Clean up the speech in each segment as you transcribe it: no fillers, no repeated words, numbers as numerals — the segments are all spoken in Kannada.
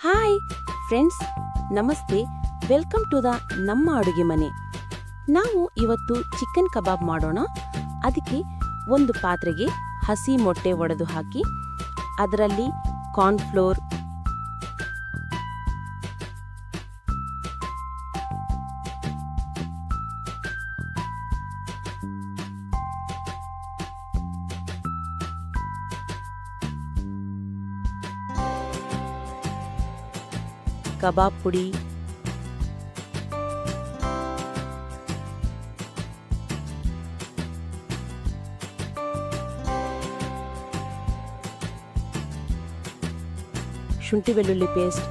ಹಾಯ್ ಫ್ರೆಂಡ್ಸ್, ನಮಸ್ತೆ. ವೆಲ್ಕಮ್ ಟು ದ ನಮ್ಮ ಅಡುಗೆ ಮನೆ. ನಾವು ಇವತ್ತು ಚಿಕನ್ ಕಬಾಬ್ ಮಾಡೋಣ. ಅದಕ್ಕೆ ಒಂದು ಪಾತ್ರೆಗೆ ಹಸಿ ಮೊಟ್ಟೆ ಒಡೆದು ಹಾಕಿ ಅದರಲ್ಲಿ ಕಾರ್ನ್ಫ್ಲೋರ್, ಕಬಾಬ್ ಪುಡಿ, ಶುಂಠಿ ಬೆಳ್ಳುಳ್ಳಿ ಪೇಸ್ಟ್,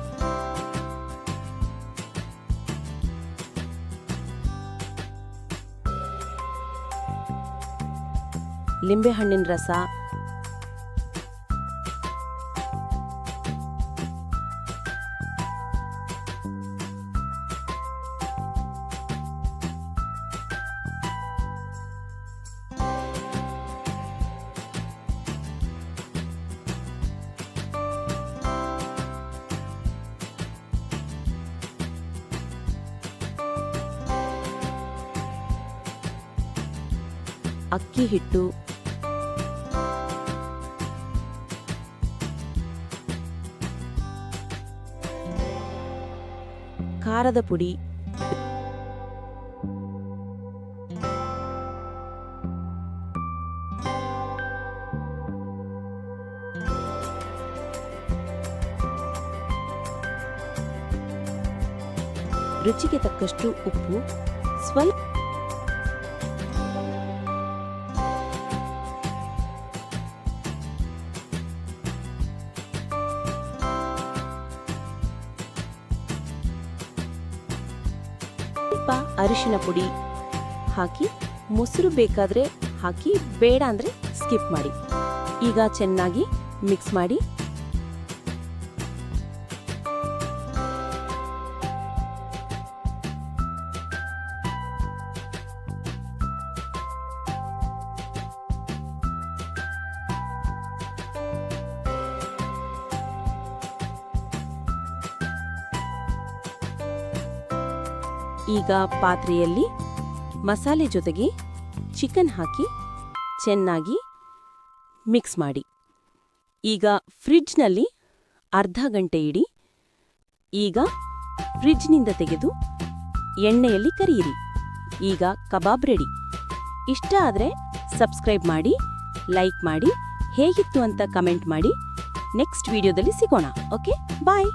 ಲಿಂಬೆಹಣ್ಣಿನ ರಸ, ಅಕ್ಕಿ ಹಿಟ್ಟು, ಖಾರದ ಪುಡಿ, ರುಚಿಗೆ ತಕ್ಕಷ್ಟು ಉಪ್ಪು, ಸ್ವಲ್ಪ ಅರಿಶಿನ ಪುಡಿ ಹಾಕಿ, ಮೊಸರು ಬೇಕಾದ್ರೆ ಹಾಕಿ, ಬೇಡ ಅಂದ್ರೆ ಸ್ಕಿಪ್ ಮಾಡಿ. ಈಗ ಚೆನ್ನಾಗಿ ಮಿಕ್ಸ್ ಮಾಡಿ. ಈಗ ಪಾತ್ರೆಯಲ್ಲಿ ಮಸಾಲೆ ಜೊತೆಗೆ ಚಿಕನ್ ಹಾಕಿ ಚೆನ್ನಾಗಿ ಮಿಕ್ಸ್ ಮಾಡಿ. ಈಗ ಫ್ರಿಡ್ಜ್ನಲ್ಲಿ ಅರ್ಧ ಗಂಟೆ ಇಡಿ. ಈಗ ಫ್ರಿಡ್ಜ್ನಿಂದ ತೆಗೆದು ಎಣ್ಣೆಯಲ್ಲಿ ಕರಿಯಿರಿ. ಈಗ ಕಬಾಬ್ ರೆಡಿ. ಇಷ್ಟ ಆದರೆ ಸಬ್ಸ್ಕ್ರೈಬ್ ಮಾಡಿ, ಲೈಕ್ ಮಾಡಿ, ಹೇಗಿತ್ತು ಅಂತ ಕಮೆಂಟ್ ಮಾಡಿ. ನೆಕ್ಸ್ಟ್ ವಿಡಿಯೋದಲ್ಲಿ ಸಿಗೋಣ. ಓಕೆ, ಬಾಯ್.